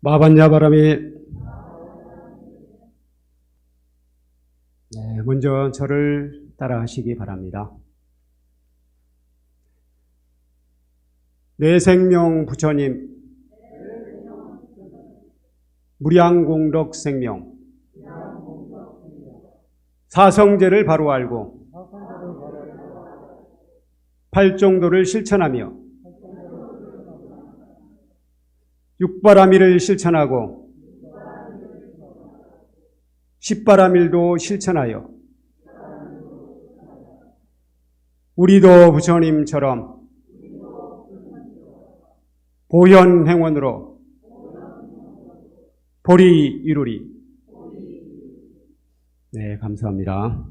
마반야바람이. 먼저 저를 따라 하시기 바랍니다. 내 생명 부처님, 무량공덕 생명, 사성제를 바로 알고 팔정도를 실천하며 육바라밀을 실천하고 십바라밀도 실천하여 우리도 부처님처럼 보현행원으로 보리 이루리. 네, 감사합니다.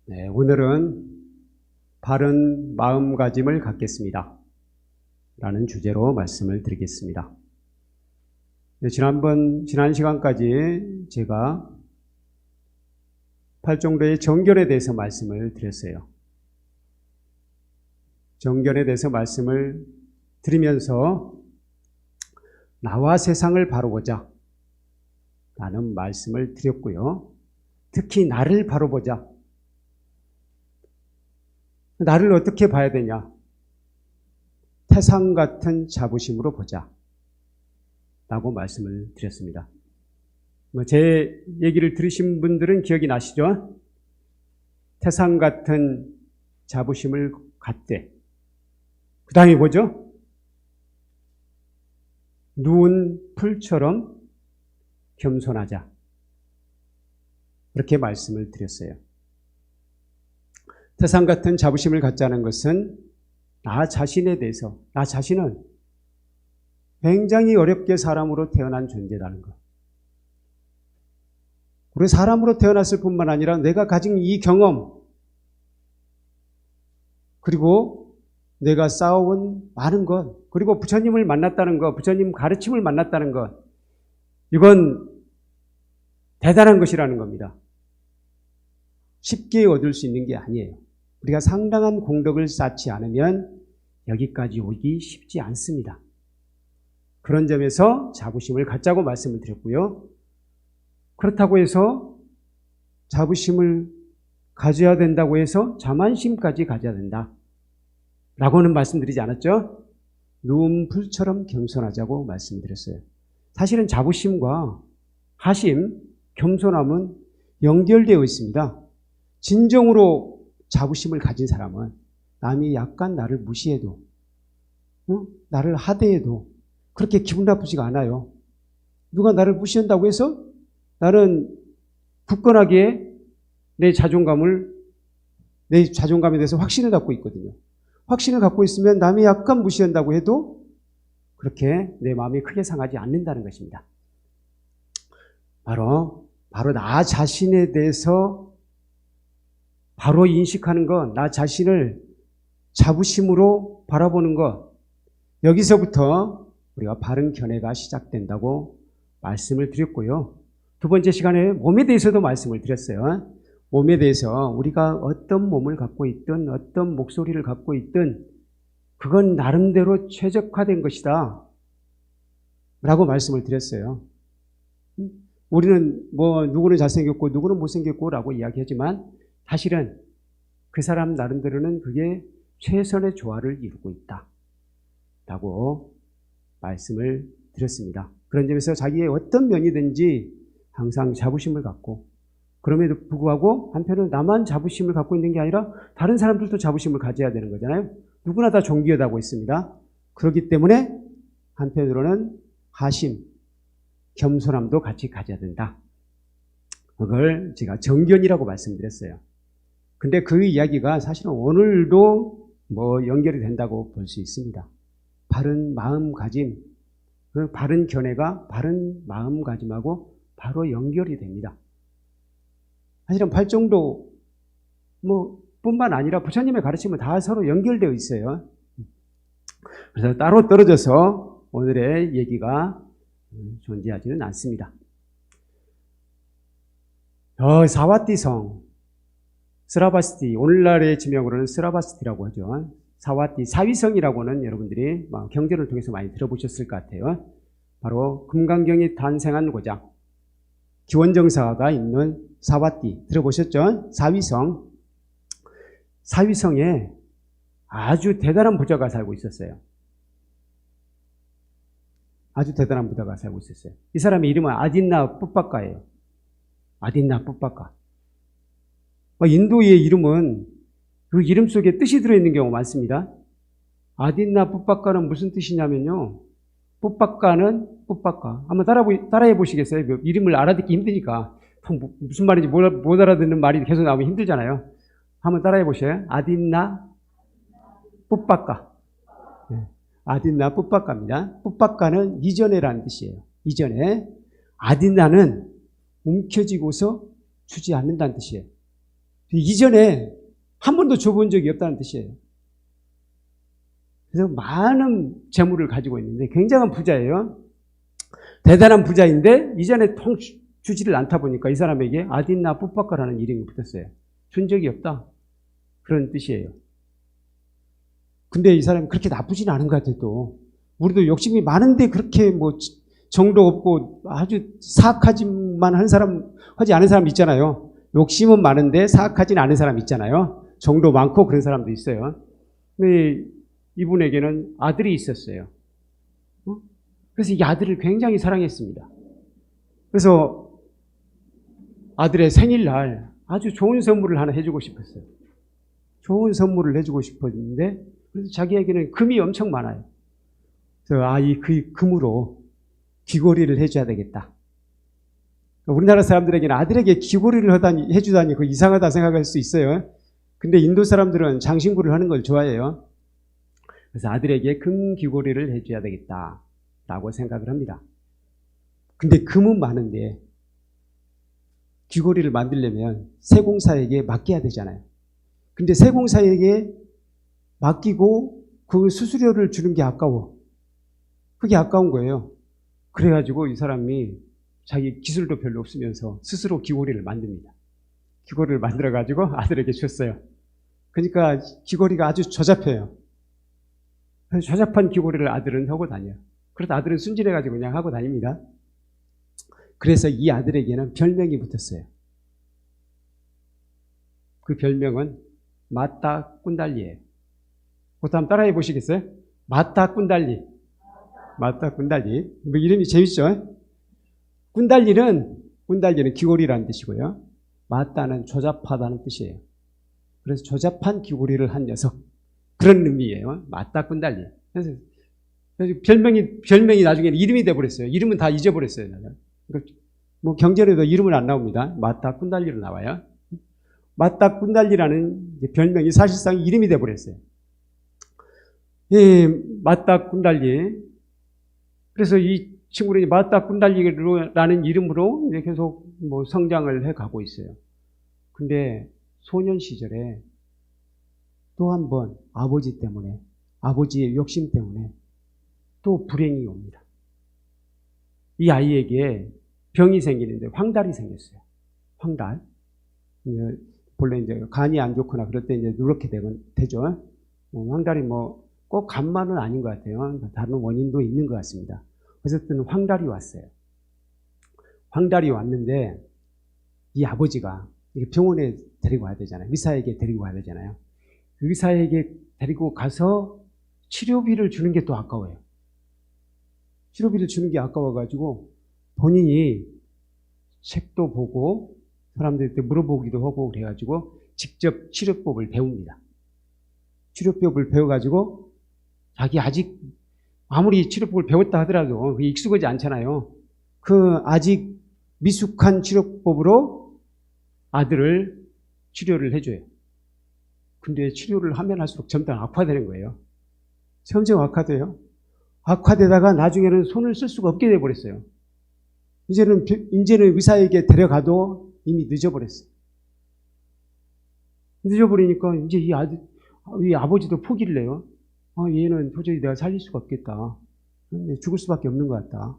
네, 오늘은 바른 마음가짐을 갖겠습니다 라는 주제로 말씀을 드리겠습니다. 네, 지난 시간까지 제가 팔정도의 정견에 대해서 말씀을 드렸어요. 정견에 대해서 말씀을 드리면서 나와 세상을 바로 보자 라는 말씀을 드렸고요. 특히 나를 바로 보자. 나를 어떻게 봐야 되냐? 태상 같은 자부심으로 보자 라고 말씀을 드렸습니다. 제 얘기를 들으신 분들은 기억이 나시죠? 태상 같은 자부심을 갖되 그 다음에 뭐죠? 누운 풀처럼 겸손하자. 이렇게 말씀을 드렸어요. 태상 같은 자부심을 갖자는 것은 나 자신에 대해서, 나 자신은 굉장히 어렵게 사람으로 태어난 존재라는 것. 우리 사람으로 태어났을 뿐만 아니라 내가 가진 이 경험, 그리고 내가 쌓아온 많은 것, 그리고 부처님을 만났다는 것, 부처님 가르침을 만났다는 것, 이건 대단한 것이라는 겁니다. 쉽게 얻을 수 있는 게 아니에요. 우리가 상당한 공덕을 쌓지 않으면 여기까지 오기 쉽지 않습니다. 그런 점에서 자부심을 갖자고 말씀을 드렸고요. 그렇다고 해서 자부심을 가져야 된다고 해서 자만심까지 가져야 된다 라고는 말씀드리지 않았죠? 누운 풀처럼 겸손하자고 말씀드렸어요. 사실은 자부심과 하심, 겸손함은 연결되어 있습니다. 진정으로 자부심을 가진 사람은 남이 약간 나를 무시해도, 나를 하대해도 그렇게 기분 나쁘지가 않아요. 누가 나를 무시한다고 해서 나는 굳건하게 내 자존감에 대해서 확신을 갖고 있거든요. 확신을 갖고 있으면 남이 약간 무시한다고 해도 그렇게 내 마음이 크게 상하지 않는다는 것입니다. 바로 나 자신에 대해서 바로 인식하는 것, 나 자신을 자부심으로 바라보는 것, 여기서부터 우리가 바른 견해가 시작된다고 말씀을 드렸고요. 두 번째 시간에 몸에 대해서도 말씀을 드렸어요. 몸에 대해서 우리가 어떤 몸을 갖고 있든 어떤 목소리를 갖고 있든 그건 나름대로 최적화된 것이다 라고 말씀을 드렸어요. 우리는 누구는 잘생겼고 누구는 못생겼고 라고 이야기하지만 사실은 그 사람 나름대로는 그게 최선의 조화를 이루고 있다 라고 말씀을 드렸습니다. 그런 점에서 자기의 어떤 면이든지 항상 자부심을 갖고, 그럼에도 불구하고 한편은 나만 자부심을 갖고 있는 게 아니라 다른 사람들도 자부심을 가져야 되는 거잖아요. 누구나 다 존귀하다고 했습니다. 그렇기 때문에 한편으로는 하심, 겸손함도 같이 가져야 된다. 그걸 제가 정견이라고 말씀드렸어요. 근데 그 이야기가 사실은 오늘도 연결이 된다고 볼 수 있습니다. 바른 마음가짐, 그 바른 견해가 바른 마음가짐하고 바로 연결이 됩니다. 사실은 팔정도 뿐만 아니라 부처님의 가르침은 다 서로 연결되어 있어요. 그래서 따로 떨어져서 오늘의 얘기가 존재하지는 않습니다. 사와띠성, 스라바스티, 오늘날의 지명으로는 스라바스티라고 하죠. 사와띠, 사위성이라고는 여러분들이 경전을 통해서 많이 들어보셨을 것 같아요. 바로 금강경이 탄생한 고장, 기원정사가 있는 사와띠 들어보셨죠? 사위성. 사위성에 아주 대단한 부자가 살고 있었어요. 아주 대단한 부자가 살고 있었어요. 이 사람의 이름은 아딘나 풋바카예요. 아딘나 풋바카. 인도의 이름은 그 이름 속에 뜻이 들어있는 경우가 많습니다. 아딘나 풋바카는 무슨 뜻이냐면요. 풋바카는 풋바카. 한번 따라해 보시겠어요? 이름을 알아듣기 힘드니까. 무슨 말인지 못 알아듣는 말이 계속 나오면 힘들잖아요. 한번 따라해 보세요. 아딘나 풋바카. 네. 아딘나 풋바카입니다. 풋바카는 이전에라는 뜻이에요. 이전에. 아딘나는 움켜쥐고서 주지 않는다는 뜻이에요. 이전에 한 번도 줘본 적이 없다는 뜻이에요. 그래서 많은 재물을 가지고 있는데 굉장한 부자예요. 대단한 부자인데 이전에 통 주지를 않다 보니까 이 사람에게 아딘나 풋바카라는 이름이 붙었어요. 준 적이 없다. 그런 뜻이에요. 근데 이 사람이 그렇게 나쁘진 않은 것 같아요. 또 우리도 욕심이 많은데 그렇게 정도 없고 아주 사악하지만 하지 않은 사람 있잖아요. 욕심은 많은데 사악하지는 않은 사람 있잖아요. 정도 많고 그런 사람도 있어요. 근데 이분에게는 아들이 있었어요. 그래서 이 아들을 굉장히 사랑했습니다. 그래서 아들의 생일날 아주 좋은 선물을 하나 해주고 싶었어요. 좋은 선물을 해주고 싶었는데 그래서 자기에게는 금이 엄청 많아요. 그래서 그 금으로 귀걸이를 해줘야 되겠다. 우리나라 사람들에게는 아들에게 귀걸이를 해주다니 그거 이상하다 생각할 수 있어요. 근데 인도 사람들은 장신구를 하는 걸 좋아해요. 그래서 아들에게 금 귀걸이를 해줘야 되겠다라고 생각을 합니다. 근데 금은 많은데 귀걸이를 만들려면 세공사에게 맡겨야 되잖아요. 근데 세공사에게 맡기고 그 수수료를 주는 게 아까워. 그게 아까운 거예요. 그래가지고 이 사람이 자기 기술도 별로 없으면서 스스로 귀걸이를 만듭니다. 귀걸이를 만들어가지고 아들에게 줬어요. 그러니까 귀걸이가 아주 저잡해요. 저잡한 귀걸이를 아들은 하고 다녀요. 그래서 아들은 순진해가지고 그냥 하고 다닙니다. 그래서 이 아들에게는 별명이 붙었어요. 그 별명은 마타 꾼달리예요. 그것도 한번 따라해 보시겠어요? 마타 꾼달리. 마타 꾼달리. 이름이 재밌죠? 꾼달리는 귀걸이라는 뜻이고요. 마타는 조잡하다는 뜻이에요. 그래서 조잡한 귀걸이를 한 녀석. 그런 의미예요. 마타 꾼달리. 그래서 별명이 나중에는 이름이 돼버렸어요. 이름은 다 잊어버렸어요. 그러니까 경전에도 이름은 안 나옵니다. 마타 꾼달리로 나와요. 마타 꾼달리라는 별명이 사실상 이름이 돼버렸어요. 이 마타 꾼달리. 그래서 이 친구는 마타 꾼달리라는 이름으로 계속 성장을 해가고 있어요. 근데 소년 시절에 또 한 번 아버지 때문에, 아버지의 욕심 때문에 또 불행이 옵니다. 이 아이에게 병이 생기는데 황달이 생겼어요. 황달. 본래 이제 간이 안 좋거나 그럴 때 이제 누렇게 되죠. 황달이 꼭 간만은 아닌 것 같아요. 다른 원인도 있는 것 같습니다. 어쨌든 황달이 왔어요. 황달이 왔는데 이 아버지가 병원에 데리고 가야 되잖아요. 의사에게 데리고 가야 되잖아요. 의사에게 데리고 가서 치료비를 주는 게 또 아까워요. 치료비를 주는 게 아까워가지고 본인이 책도 보고 사람들한테 물어보기도 하고 그래가지고 직접 치료법을 배웁니다. 치료법을 배워가지고 자기 아직 아무리 치료법을 배웠다 하더라도 그게 익숙하지 않잖아요. 그 아직 미숙한 치료법으로 아들을 치료를 해줘요. 근데 치료를 하면 할수록 점점 악화되는 거예요. 점점 악화돼요. 악화되다가 나중에는 손을 쓸 수가 없게 돼버렸어요. 이제는 의사에게 데려가도 이미 늦어버렸어요. 늦어버리니까 이제 이 아버지도 포기를 해요. 얘는 도저히 내가 살릴 수가 없겠다. 죽을 수밖에 없는 것 같다.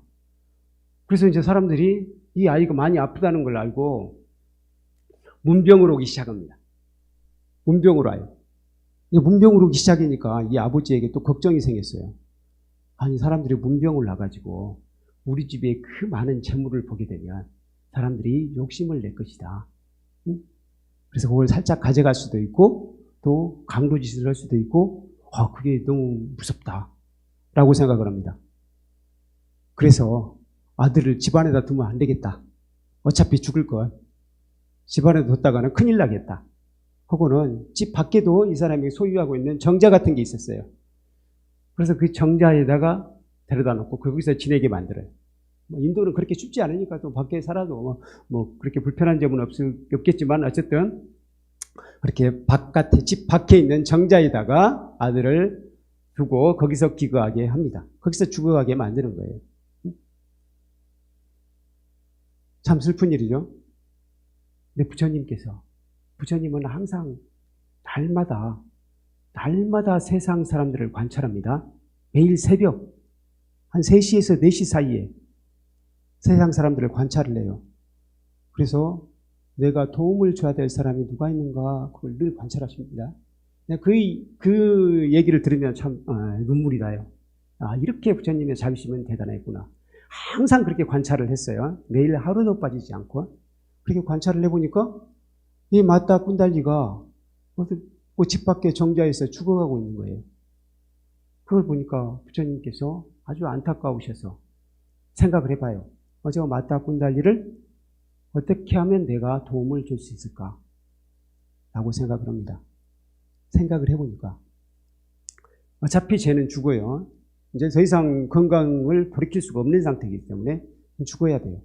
그래서 이제 사람들이 이 아이가 많이 아프다는 걸 알고 문병으로 오기 시작합니다. 문병으로 와요. 이 문병으로 오기 시작이니까 이 아버지에게 또 걱정이 생겼어요. 아니, 사람들이 문병을 나가지고 우리 집에 그 많은 재물을 보게 되면 사람들이 욕심을 낼 것이다. 응? 그래서 그걸 살짝 가져갈 수도 있고 또 강도짓을 할 수도 있고 그게 너무 무섭다 라고 생각을 합니다. 그래서 아들을 집안에다 두면 안 되겠다. 어차피 죽을 걸. 집안에 뒀다가는 큰일 나겠다. 하고는 집 밖에도 이 사람이 소유하고 있는 정자 같은 게 있었어요. 그래서 그 정자에다가 데려다 놓고 거기서 지내게 만들어요. 인도는 그렇게 쉽지 않으니까 또 밖에 살아도 뭐 그렇게 불편한 점은 없겠지만 어쨌든 그렇게 바깥에, 집 밖에 있는 정자에다가 아들을 두고 거기서 기거하게 합니다. 거기서 죽어가게 만드는 거예요. 참 슬픈 일이죠. 근데 부처님은 항상 날마다 세상 사람들을 관찰합니다. 매일 새벽 한 3시에서 4시 사이에 세상 사람들을 관찰을 해요. 그래서 내가 도움을 줘야 될 사람이 누가 있는가 그걸 늘 관찰하십니다. 그 얘기를 들으면 참 눈물이 나요. 이렇게 부처님의 자비심은 대단했구나. 항상 그렇게 관찰을 했어요. 매일 하루도 빠지지 않고. 그렇게 관찰을 해보니까 이 마따 꾼달리가 집 밖에 정자에서 죽어가고 있는 거예요. 그걸 보니까 부처님께서 아주 안타까우셔서 생각을 해봐요. 저 마따 꾼달리를 어떻게 하면 내가 도움을 줄 수 있을까? 라고 생각을 합니다. 생각을 해보니까 어차피 쟤는 죽어요. 이제 더 이상 건강을 돌이킬 수가 없는 상태이기 때문에 죽어야 돼요.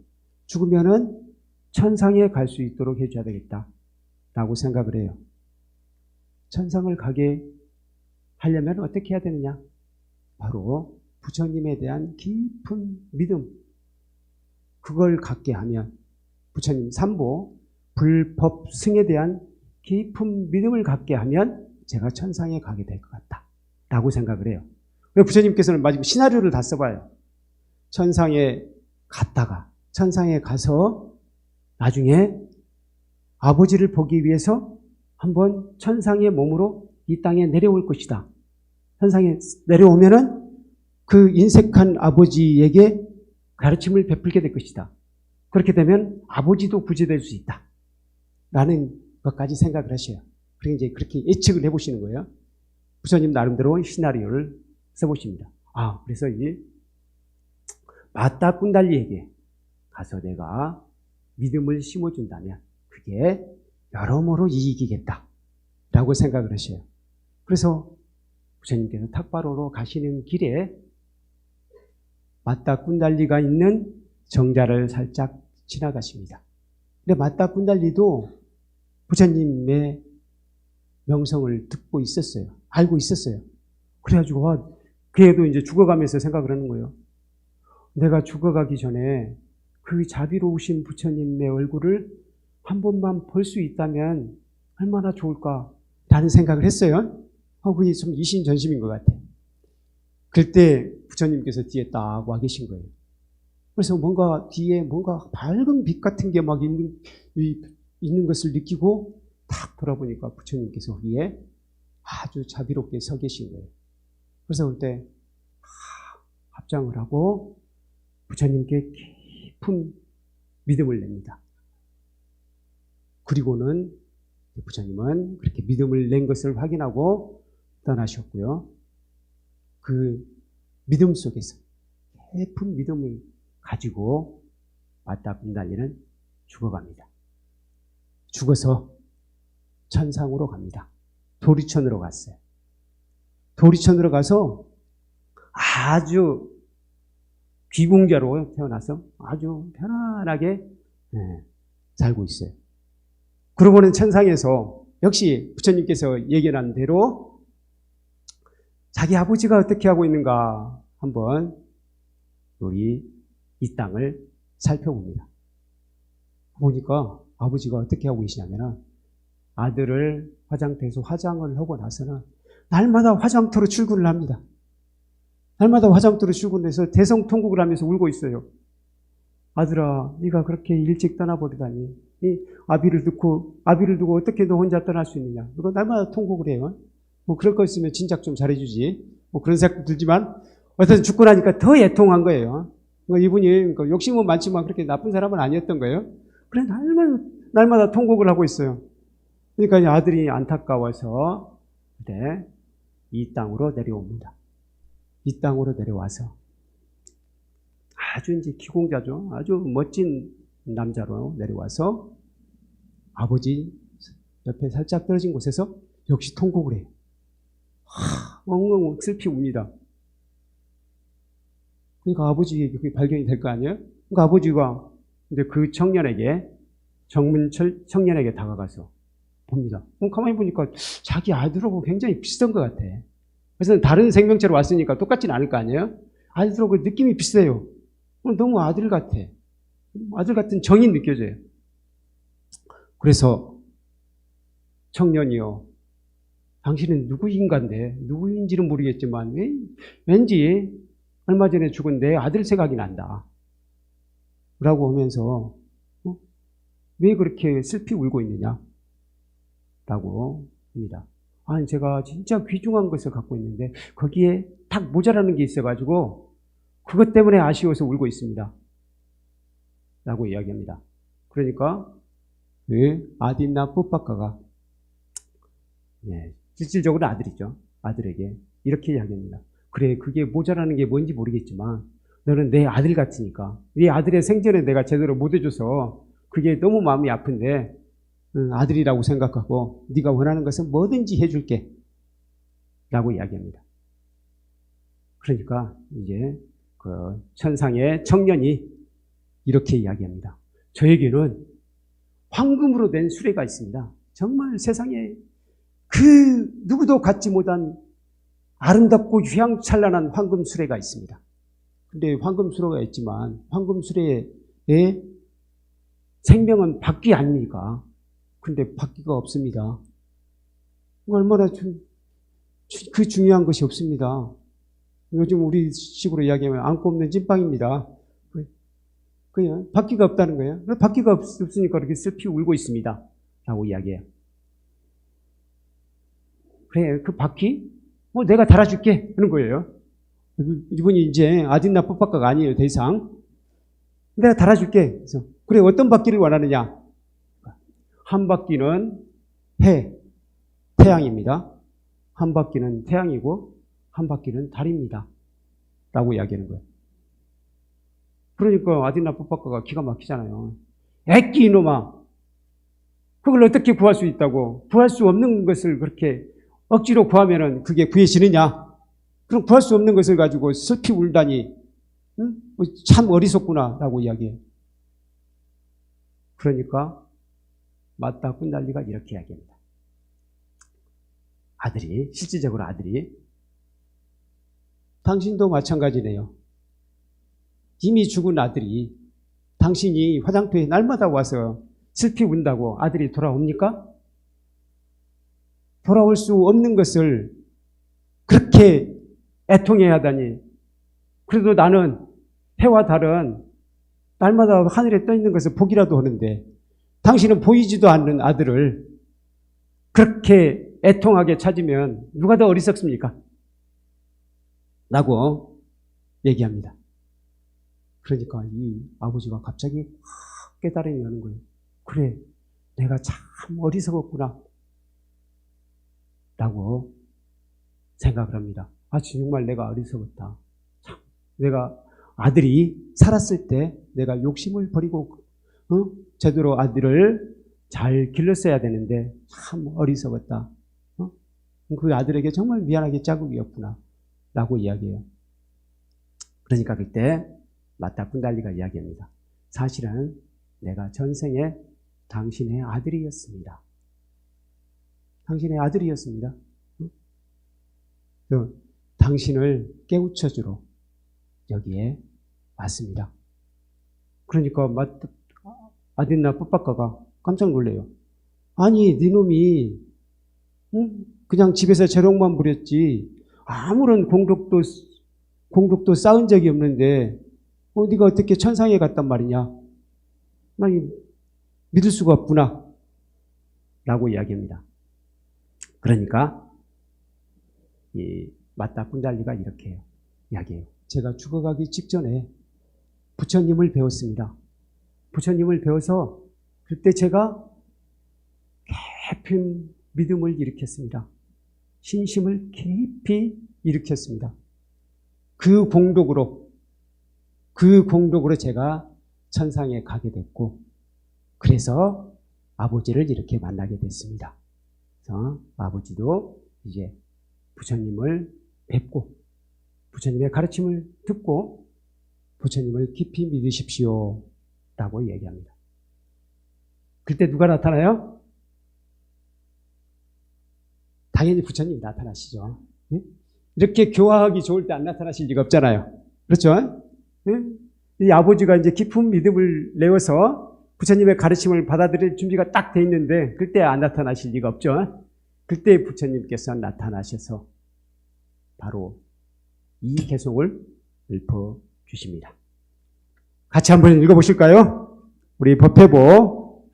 죽으면은 천상에 갈 수 있도록 해줘야 되겠다. 라고 생각을 해요. 천상을 가게 하려면 어떻게 해야 되느냐? 바로 부처님에 대한 깊은 믿음. 그걸 갖게 하면 부처님 삼보, 불법 승에 대한 깊은 믿음을 갖게 하면 제가 천상에 가게 될 것 같다. 라고 생각을 해요. 부처님께서는 마지막 시나리오를 다 써봐요. 천상에 가서 나중에 아버지를 보기 위해서 한번 천상의 몸으로 이 땅에 내려올 것이다. 천상에 내려오면은 그 인색한 아버지에게 가르침을 베풀게 될 것이다. 그렇게 되면 아버지도 구제될 수 있다. 라는 것까지 생각을 하셔요. 그리고 이제 그렇게 예측을 해보시는 거예요. 부처님 나름대로 시나리오를 써보십니다. 그래서 이 마따 꾼달리에게 가서 내가 믿음을 심어준다면 그게 여러모로 이익이겠다. 라고 생각을 하셔요. 그래서 부처님께서 탁바로로 가시는 길에 마따 꾼달리가 있는 정자를 살짝 지나가십니다. 근데 마따 꾼달리도 부처님의 명성을 듣고 있었어요. 알고 있었어요. 그래가지고 걔도 이제 죽어가면서 생각을 하는 거예요. 내가 죽어가기 전에 그 자비로우신 부처님의 얼굴을 한 번만 볼 수 있다면 얼마나 좋을까라는 생각을 했어요. 그게 좀 이신전심인 것 같아요. 그때 부처님께서 뒤에 딱 와 계신 거예요. 그래서 뒤에 밝은 빛 같은 게 막 있는 것을 느끼고 딱 돌아보니까 부처님께서 위에 아주 자비롭게 서 계신 거예요. 그래서 그때 합장을 하고 부처님께 깊은 믿음을 냅니다. 그리고는 부처님은 그렇게 믿음을 낸 것을 확인하고 떠나셨고요. 그 믿음 속에서 깊은 믿음을 가지고 마따 꾼달리는 죽어갑니다. 죽어서 천상으로 갑니다. 도리천으로 갔어요. 도리천으로 가서 아주 귀공자로 태어나서 아주 편안하게 살고 있어요. 그러고는 천상에서 역시 부처님께서 예견한 대로 자기 아버지가 어떻게 하고 있는가 한번 우리 이 땅을 살펴봅니다. 보니까 아버지가 어떻게 하고 계시냐면 아들을 화장터에서 화장을 하고 나서는 날마다 화장터로 출근을 합니다. 날마다 화장터로 출근해서 대성통곡을 하면서 울고 있어요. 아들아, 네가 그렇게 일찍 떠나버리다니. 이 아비를 두고 어떻게 너 혼자 떠날 수 있느냐. 그거 날마다 통곡을 해요. 뭐 그럴 거 있으면 진작 좀 잘해주지. 뭐 그런 생각도 들지만 어쨌든 죽고 나니까 더 애통한 거예요. 그러니까 이분이 욕심은 많지만 그렇게 나쁜 사람은 아니었던 거예요. 그래 날마다 통곡을 하고 있어요. 그러니까 아들이 안타까워서 그래 이 땅으로 내려옵니다. 이 땅으로 내려와서 아주 이제 기공자죠. 아주 멋진 남자로 내려와서 아버지 옆에 살짝 떨어진 곳에서 역시 통곡을 해요. 엉엉 슬피 웁니다. 그러니까 아버지에게 그게 발견이 될 거 아니에요? 그러니까 아버지가 근데 그 청년에게 정문철 청년에게 다가가서 봅니다. 가만히 보니까 자기 아들하고 굉장히 비슷한 것 같아. 그래서 다른 생명체로 왔으니까 똑같진 않을 거 아니에요? 아들하고 느낌이 비슷해요. 너무 아들 같아. 아들 같은 정이 느껴져요. 그래서 청년이요. 당신은 누구인가인데 누구인지는 모르겠지만 왠지 얼마 전에 죽은 내 아들 생각이 난다. 라고 하면서 왜 그렇게 슬피 울고 있느냐? 라고 합니다. 아니 제가 진짜 귀중한 것을 갖고 있는데 거기에 딱 모자라는 게 있어가지고 그것 때문에 아쉬워서 울고 있습니다. 라고 이야기합니다. 그러니까 아딘나 뽀빠카가 실질적으로 아들이죠. 아들에게 이렇게 이야기합니다. 그래 그게 모자라는 게 뭔지 모르겠지만 너는 내 아들 같으니까 네 아들의 생전에 내가 제대로 못 해줘서 그게 너무 마음이 아픈데 아들이라고 생각하고 네가 원하는 것은 뭐든지 해줄게 라고 이야기합니다. 그러니까 이제 그 천상의 청년이 이렇게 이야기합니다. 저에게는 황금으로 된 수레가 있습니다. 정말 세상에 그 누구도 갖지 못한 아름답고 휘황찬란한 황금 수레가 있습니다. 근데 황금 수레가 있지만 황금 수레의 생명은 바퀴 아닙니까? 근데 바퀴가 없습니다. 얼마나 그 중요한 것이 없습니다. 요즘 우리 식으로 이야기하면 안고 없는 찐빵입니다. 그냥 바퀴가 없다는 거예요. 바퀴가 없으니까 이렇게 슬피 울고 있습니다. 라고 이야기해요. 그래, 그 바퀴? 내가 달아줄게. 하는 거예요. 이분이 이제 아딘나 뽀빠카가 아니에요, 더 이상. 내가 달아줄게. 그래서, 그래, 어떤 바퀴를 원하느냐? 한 바퀴는 태양입니다. 한 바퀴는 태양이고, 한 바퀴는 달입니다. 라고 이야기하는 거예요. 그러니까 아딘나 뽀빠카가 기가 막히잖아요. 애끼 이놈아. 그걸 어떻게 구할 수 있다고? 구할 수 없는 것을 그렇게 억지로 구하면은 그게 구해지느냐? 그럼 구할 수 없는 것을 가지고 슬피 울다니, 응? 참 어리석구나, 라고 이야기해요. 그러니까, 맞다 꾼달리가 이렇게 이야기합니다. 아들이, 실질적으로 아들이, 당신도 마찬가지네요. 이미 죽은 아들이 당신이 화장터에 날마다 와서 슬피 운다고 아들이 돌아옵니까? 돌아올 수 없는 것을 그렇게 애통해야 하다니. 그래도 나는 해와 달은 날마다 하늘에 떠 있는 것을 보기라도 하는데 당신은 보이지도 않는 아들을 그렇게 애통하게 찾으면 누가 더 어리석습니까? 라고 얘기합니다. 그러니까 이 아버지가 갑자기 깨달음이 오는 거예요. 그래, 내가 참 어리석었구나. 라고 생각을 합니다. 정말 내가 어리석었다. 참, 내가 아들이 살았을 때 내가 욕심을 버리고 제대로 아들을 잘 길렀어야 되는데 참 어리석었다. 그 아들에게 정말 미안하게 자국이었구나. 라고 이야기해요. 그러니까 그때 마타 쿤달리가 이야기합니다. 사실은 내가 전생에 당신의 아들이었습니다. 당신의 아들이었습니다. 당신을 깨우쳐주러 여기에 왔습니다. 그러니까 아딘나 뽀빠카가 깜짝 놀래요. 아니, 네 놈이 그냥 집에서 재롱만 부렸지 아무런 공덕도 쌓은 적이 없는데 네가 어떻게 천상에 갔단 말이냐? 난 믿을 수가 없구나. 라고 이야기합니다. 그러니까 이 맞다 군달리가 이렇게 이야기해요. 제가 죽어가기 직전에 부처님을 배웠습니다. 부처님을 배워서 그때 제가 깊은 믿음을 일으켰습니다. 신심을 깊이 일으켰습니다. 그 공덕으로 제가 천상에 가게 됐고, 그래서 아버지를 이렇게 만나게 됐습니다. 그래서 아버지도 이제 부처님을 뵙고 부처님의 가르침을 듣고 부처님을 깊이 믿으십시오 라고 얘기합니다. 그때 누가 나타나요? 당연히 부처님이 나타나시죠. 이렇게 교화하기 좋을 때 안 나타나실 리가 없잖아요. 그렇죠? 이 아버지가 이제 깊은 믿음을 내어서 부처님의 가르침을 받아들일 준비가 딱 돼 있는데 그때 안 나타나실 리가 없죠. 그때 부처님께서 나타나셔서 바로 이 개송을 읊어주십니다. 같이 한번 읽어보실까요? 우리 법회보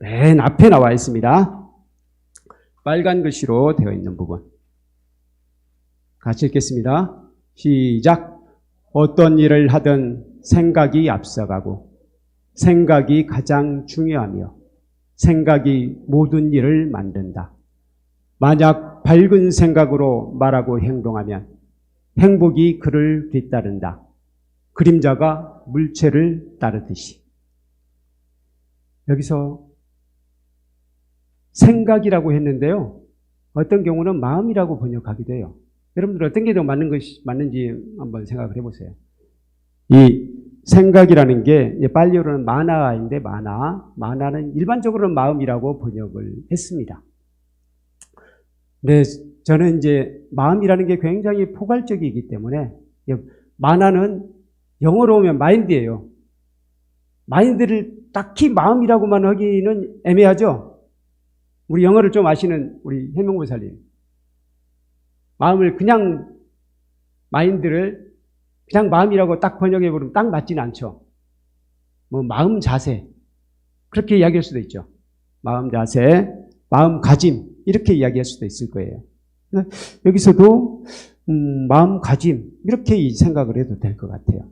맨 앞에 나와 있습니다. 빨간 글씨로 되어 있는 부분. 같이 읽겠습니다. 시작. 어떤 일을 하든 생각이 앞서가고 생각이 가장 중요하며 생각이 모든 일을 만든다. 만약 밝은 생각으로 말하고 행동하면 행복이 그를 뒤따른다. 그림자가 물체를 따르듯이. 여기서 생각이라고 했는데요. 어떤 경우는 마음이라고 번역하기도 해요. 여러분들 어떤 게 더 맞는지 한번 생각을 해보세요. 이 생각이라는 게 팔리어로는 마나인데 마나는 일반적으로는 마음이라고 번역을 했습니다. 근데 저는 이제 마음이라는 게 굉장히 포괄적이기 때문에 마나는 영어로 오면 마인드예요. 마인드를 딱히 마음이라고만 하기는 애매하죠. 우리 영어를 좀 아시는 우리 해명보살님, 마음을 그냥 마인드를 그냥 마음이라고 딱 번역해버리면 딱 맞지는 않죠. 뭐 마음 자세 그렇게 이야기할 수도 있죠. 마음 자세, 마음가짐 이렇게 이야기할 수도 있을 거예요. 여기서도 마음가짐 이렇게 생각을 해도 될 것 같아요.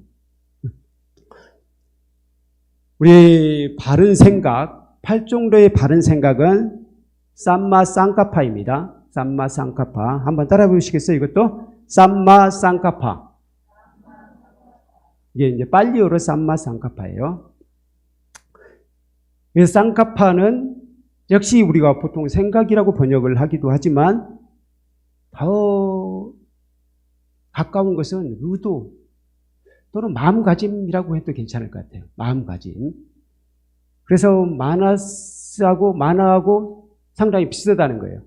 우리 바른 생각, 8종로의 바른 생각은 삼마 쌍카파입니다. 삼마 쌍카파. 한번 따라해 보시겠어요? 이것도 삼마 쌍카파. 이게 이제 팔리어로 삼마 쌍카파예요. 그래서 쌍카파는 역시 우리가 보통 생각이라고 번역을 하기도 하지만 더 가까운 것은 의도 또는 마음가짐이라고 해도 괜찮을 것 같아요. 마음가짐. 그래서 만화하고 상당히 비슷하다는 거예요.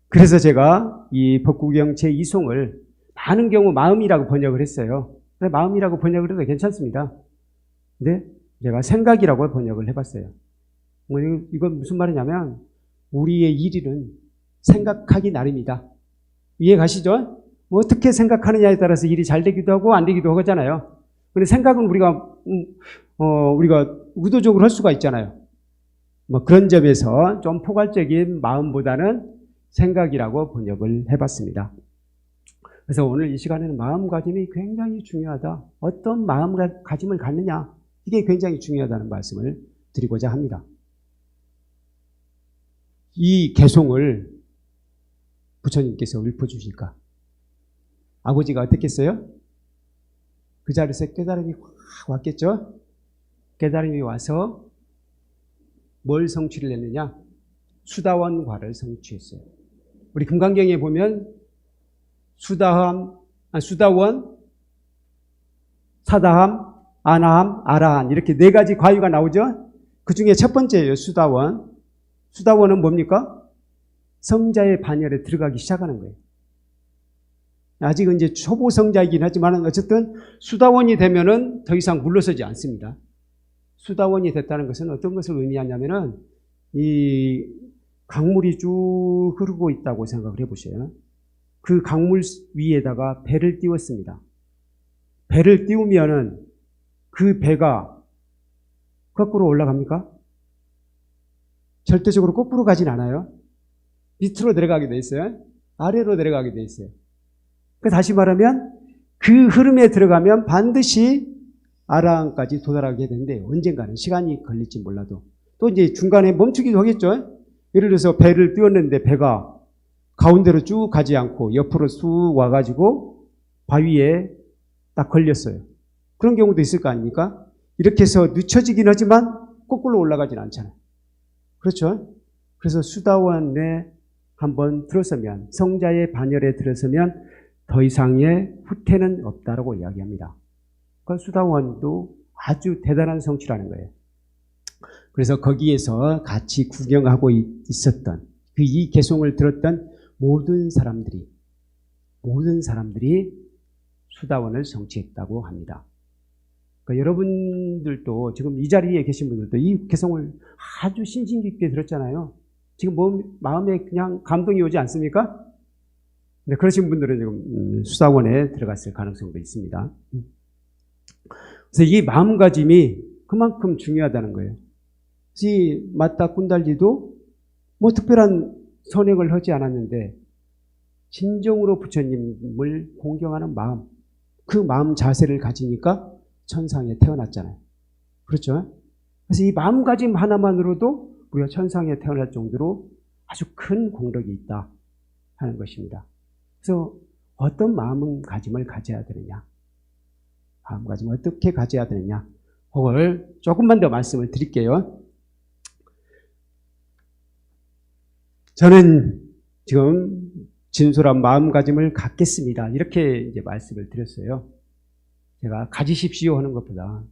그래서 제가 이 법구경 제2송을 많은 경우 마음이라고 번역을 했어요. 마음이라고 번역을 해도 괜찮습니다. 근데 제가 생각이라고 번역을 해봤어요. 이건 무슨 말이냐면 우리의 일일은 생각하기 나름이다. 이해 가시죠? 뭐 어떻게 생각하느냐에 따라서 일이 잘 되기도 하고 안 되기도 하잖아요. 근데 생각은 우리가 의도적으로 할 수가 있잖아요. 뭐 그런 점에서 좀 포괄적인 마음보다는 생각이라고 번역을 해봤습니다. 그래서 오늘 이 시간에는 마음가짐이 굉장히 중요하다. 어떤 마음가짐을 갖느냐 이게 굉장히 중요하다는 말씀을 드리고자 합니다. 이 개송을 부처님께서 읊어주실까? 아버지가 어떻겠어요? 그 자리에서 깨달음이 확 왔겠죠? 깨달음이 와서 뭘 성취를 했느냐? 수다원과를 성취했어요. 우리 금강경에 보면 수다원, 사다함, 아나함, 아라한 이렇게 네 가지 과유가 나오죠? 그 중에 첫 번째예요. 수다원. 수다원은 뭡니까? 성자의 반열에 들어가기 시작하는 거예요. 아직은 이제 초보 성자이긴 하지만 어쨌든 수다원이 되면은 더 이상 물러서지 않습니다. 수다원이 됐다는 것은 어떤 것을 의미하냐면은 이 강물이 쭉 흐르고 있다고 생각을 해보세요. 그 강물 위에다가 배를 띄웠습니다. 배를 띄우면은 그 배가 거꾸로 올라갑니까? 절대적으로 거꾸로 가진 않아요. 밑으로 내려가게 돼 있어요. 아래로 내려가게 돼 있어요. 다시 말하면 그 흐름에 들어가면 반드시 아라한까지 도달하게 되는데 언젠가는 시간이 걸릴지 몰라도 또 이제 중간에 멈추기도 하겠죠. 예를 들어서 배를 띄웠는데 배가 가운데로 쭉 가지 않고 옆으로 쑥 와가지고 바위에 딱 걸렸어요. 그런 경우도 있을 거 아닙니까? 이렇게 해서 늦춰지긴 하지만 거꾸로 올라가진 않잖아요. 그렇죠? 그래서 수다원에 한번 들어서면, 성자의 반열에 들어서면 더 이상의 후퇴는 없다라고 이야기합니다. 그 수다원도 아주 대단한 성취라는 거예요. 그래서 거기에서 같이 구경하고 있었던 그 이 개송을 들었던 모든 사람들이 수다원을 성취했다고 합니다. 그러니까 여러분들도 지금 이 자리에 계신 분들도 이 개송을 아주 신심 깊게 들었잖아요. 지금 마음에 그냥 감동이 오지 않습니까? 근데 그러신 분들은 지금 수다원에 들어갔을 가능성도 있습니다. 그래서 이 마음가짐이 그만큼 중요하다는 거예요. 이 마따 꾼달리도 뭐 특별한 선행을 하지 않았는데 진정으로 부처님을 공경하는 마음, 그 마음 자세를 가지니까 천상에 태어났잖아요. 그렇죠? 그래서 이 마음가짐 하나만으로도 우리가 천상에 태어날 정도로 아주 큰 공덕이 있다 하는 것입니다. 그래서 어떤 마음가짐을 가져야 되느냐, 마음가짐을 어떻게 가져야 되느냐, 그걸 조금만 더 말씀을 드릴게요. 저는 지금 진솔한 마음가짐을 갖겠습니다. 이렇게 이제 말씀을 드렸어요. 제가 가지십시오 하는 것보다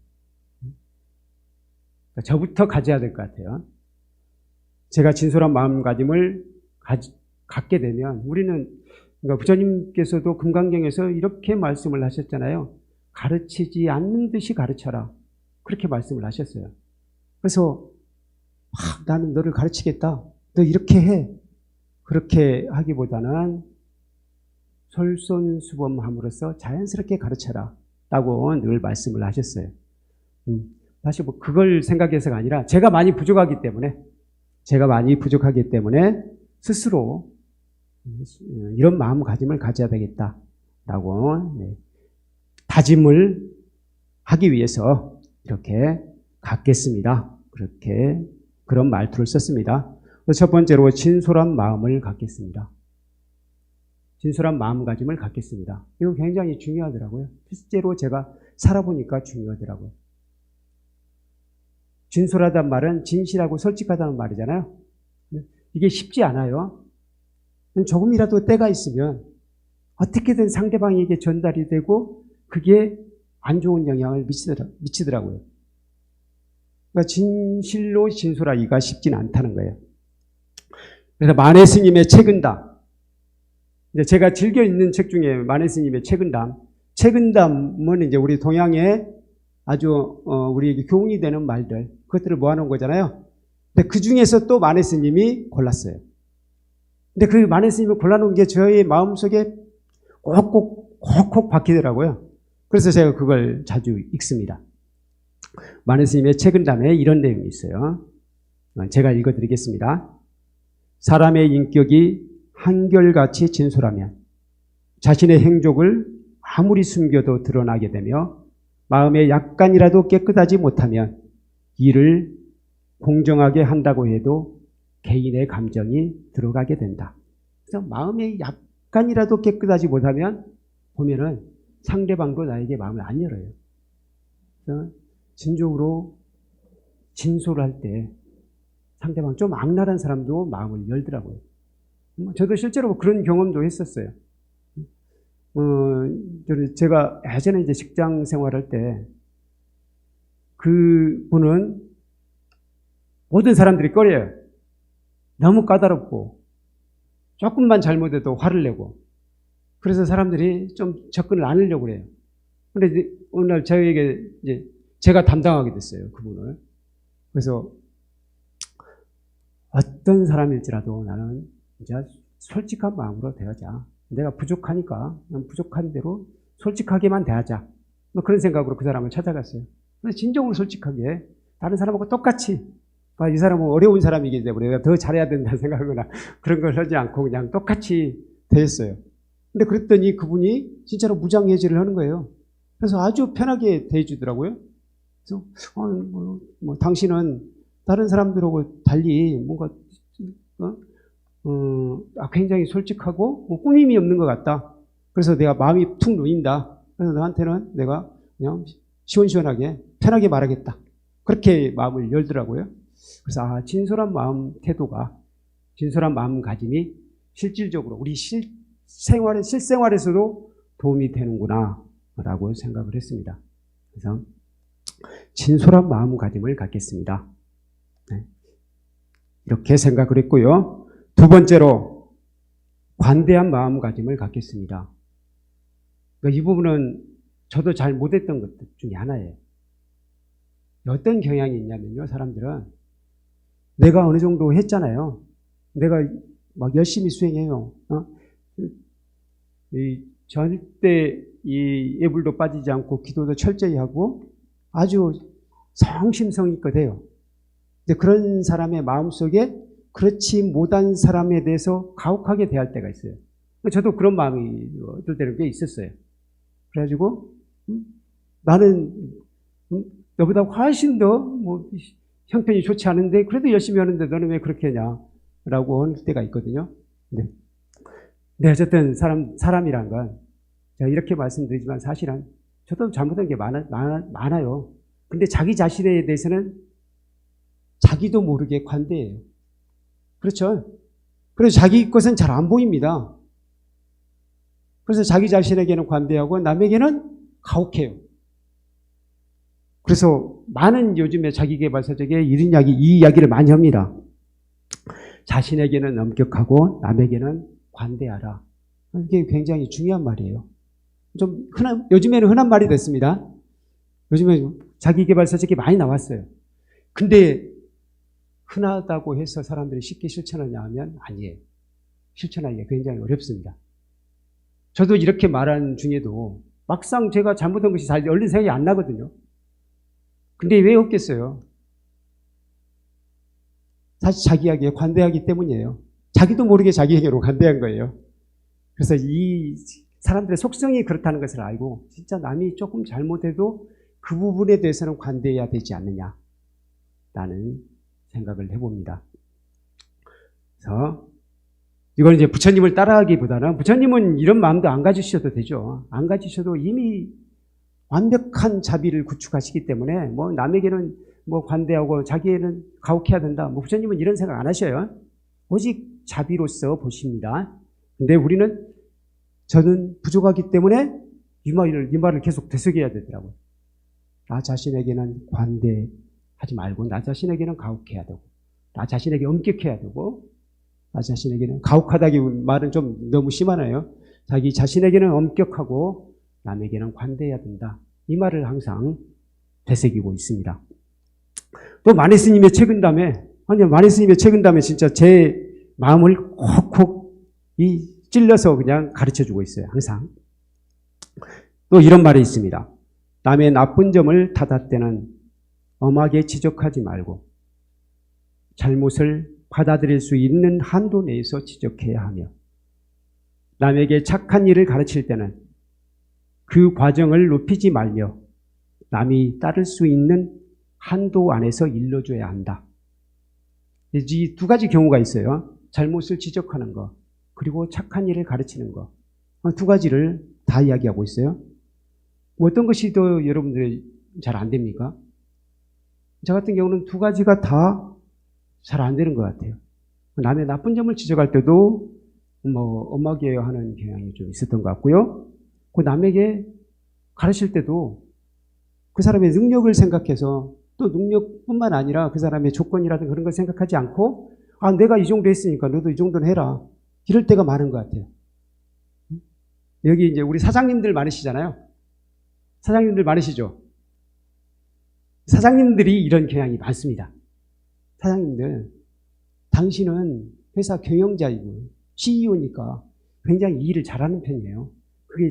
저부터 가져야 될 것 같아요. 제가 진솔한 마음가짐을 갖게 되면 우리는, 그러니까 부처님께서도 금강경에서 이렇게 말씀을 하셨잖아요. 가르치지 않는 듯이 가르쳐라. 그렇게 말씀을 하셨어요. 그래서 나는 너를 가르치겠다. 너 이렇게 해. 그렇게 하기보다는 솔선수범함으로써 자연스럽게 가르쳐라 라고 늘 말씀을 하셨어요. 다시 뭐 그걸 생각해서가 아니라 제가 많이 부족하기 때문에 스스로 이런 마음가짐을 가져야 되겠다라고 다짐을 하기 위해서 이렇게 갖겠습니다. 그런 말투를 썼습니다. 첫 번째로 진솔한 마음을 갖겠습니다. 진솔한 마음가짐을 갖겠습니다. 이거 굉장히 중요하더라고요. 실제로 제가 살아보니까 중요하더라고요. 진솔하다는 말은 진실하고 솔직하다는 말이잖아요. 이게 쉽지 않아요. 조금이라도 때가 있으면 어떻게든 상대방에게 전달이 되고 그게 안 좋은 영향을 미치더라고요. 그러니까 진실로 진솔하기가 쉽진 않다는 거예요. 그래서 만해 스님의 책은담, 제가 즐겨 읽는 책 중에 만해 스님의 책은담은 이제 우리 동양의 아주 우리에게 교훈이 되는 말들, 그것들을 모아놓은 거잖아요. 근데 그 중에서 또 만해 스님이 골랐어요. 근데 그 만해 스님이 골라놓은 게 저의 마음속에 콕콕 박히더라고요. 그래서 제가 그걸 자주 읽습니다. 만해 스님의 책은담에 이런 내용이 있어요. 제가 읽어드리겠습니다. 사람의 인격이 한결같이 진솔하면 자신의 행적을 아무리 숨겨도 드러나게 되며 마음에 약간이라도 깨끗하지 못하면 이를 공정하게 한다고 해도 개인의 감정이 들어가게 된다. 그래서 마음에 약간이라도 깨끗하지 못하면 보면은 상대방도 나에게 마음을 안 열어요. 그래서 진정으로 진솔할 때 상대방 좀 악랄한 사람도 마음을 열더라고요. 저도 실제로 그런 경험도 했었어요. 제가 예전에 이제 직장 생활할 때 그분은 모든 사람들이 꺼려요. 너무 까다롭고 조금만 잘못해도 화를 내고 그래서 사람들이 좀 접근을 안 하려고 그래요. 그런데 이제 어느 날 저에게 이제 제가 담당하게 됐어요. 그분을. 그래서 어떤 사람일지라도 나는 이제 솔직한 마음으로 대하자. 내가 부족하니까 부족한 대로 솔직하게만 대하자. 뭐 그런 생각으로 그 사람을 찾아갔어요. 근데 진정으로 솔직하게 다른 사람하고 똑같이 이 사람은 어려운 사람이기 때문에 내가 더 잘해야 된다는 생각하거나 그런 걸 하지 않고 그냥 똑같이 대했어요. 근데 그랬더니 그분이 진짜로 무장해제를 하는 거예요. 그래서 아주 편하게 대해주더라고요. 그래서 당신은 다른 사람들하고 달리 뭔가 굉장히 솔직하고 꾸밈이 없는 것 같다. 그래서 내가 마음이 툭 놓인다. 그래서 너한테는 내가 그냥 시원시원하게 편하게 말하겠다. 그렇게 마음을 열더라고요. 그래서 진솔한 마음가짐이 실질적으로 우리 실생활에서도 도움이 되는구나 라고 생각을 했습니다. 그래서 진솔한 마음가짐을 갖겠습니다. 네. 이렇게 생각을 했고요. 두 번째로 관대한 마음가짐을 갖겠습니다. 이 부분은 저도 잘 못했던 것 중에 하나예요. 어떤 경향이 있냐면요. 사람들은 내가 어느 정도 했잖아요. 내가 막 열심히 수행해요. 절대 이 예불도 빠지지 않고 기도도 철저히 하고 아주 성심성의껏 해요. 근데 그런 사람의 마음속에 그렇지 못한 사람에 대해서 가혹하게 대할 때가 있어요. 저도 그런 마음이 어떨 때는 꽤 있었어요. 그래가지고 나는 너보다 훨씬 더 형편이 좋지 않은데 그래도 열심히 하는데 너는 왜 그렇게 하냐 라고 할 때가 있거든요. 네, 어쨌든 사람이란 건 제가 이렇게 말씀드리지만 사실은 저도 잘못한 게 많아요. 근데 자기 자신에 대해서는 자기도 모르게 관대해요. 그렇죠? 그래서 자기 것은 잘 안 보입니다. 그래서 자기 자신에게는 관대하고 남에게는 가혹해요. 그래서 많은 요즘에 자기계발서적에 이 이야기를 많이 합니다. 자신에게는 엄격하고 남에게는 관대하라. 이게 굉장히 중요한 말이에요. 요즘에는 흔한 말이 됐습니다. 요즘에 자기계발서적이 많이 나왔어요. 근데 흔하다고 해서 사람들이 쉽게 실천하냐 하면 아니에요. 실천하기가 굉장히 어렵습니다. 저도 이렇게 말한 중에도 막상 제가 잘못한 것이 잘 얼른 생각이 안 나거든요. 근데 왜 없겠어요? 사실 자기에게 관대하기 때문이에요. 자기도 모르게 자기에게로 관대한 거예요. 그래서 이 사람들의 속성이 그렇다는 것을 알고 진짜 남이 조금 잘못해도 그 부분에 대해서는 관대해야 되지 않느냐라는 생각을 해봅니다. 그래서 이건 이제 부처님을 따라하기보다는 부처님은 이런 마음도 안 가지셔도 되죠. 안 가지셔도 이미 완벽한 자비를 구축하시기 때문에 남에게는 관대하고 자기에는 가혹해야 된다. 부처님은 이런 생각 안 하셔요. 오직 자비로서 보십니다. 근데 저는 부족하기 때문에 이 말을 계속 되새겨야 되더라고요. 나 자신에게는 관대하지 말고 나 자신에게는 가혹해야 되고 나 자신에게 엄격해야 되고 나 자신에게는 가혹하다기 말은 좀 너무 심하네요. 자기 자신에게는 엄격하고 남에게는 관대해야 된다. 이 말을 항상 되새기고 있습니다. 또 마니스님의 책은 다음에 진짜 제 마음을 콕콕 찔러서 그냥 가르쳐주고 있어요. 항상. 또 이런 말이 있습니다. 남의 나쁜 점을 탓할 때는 엄하게 지적하지 말고 잘못을 받아들일 수 있는 한도 내에서 지적해야 하며 남에게 착한 일을 가르칠 때는 그 과정을 높이지 말며 남이 따를 수 있는 한도 안에서 일러줘야 한다. 이 두 가지 경우가 있어요. 잘못을 지적하는 것 그리고 착한 일을 가르치는 것. 두 가지를 다 이야기하고 있어요. 어떤 것이 더 여러분들이 잘 안 됩니까? 저 같은 경우는 두 가지가 다 잘 안 되는 것 같아요. 남의 나쁜 점을 지적할 때도 엄하게 하는 경향이 좀 있었던 것 같고요. 그 남에게 가르칠 때도 그 사람의 능력을 생각해서 또 능력뿐만 아니라 그 사람의 조건이라든가 그런 걸 생각하지 않고 내가 이 정도 했으니까 너도 이 정도는 해라. 이럴 때가 많은 것 같아요. 여기 이제 우리 사장님들 많으시잖아요. 사장님들 많으시죠? 사장님들이 이런 경향이 많습니다. 사장님들, 당신은 회사 경영자이고 CEO니까 굉장히 일을 잘하는 편이에요. 그게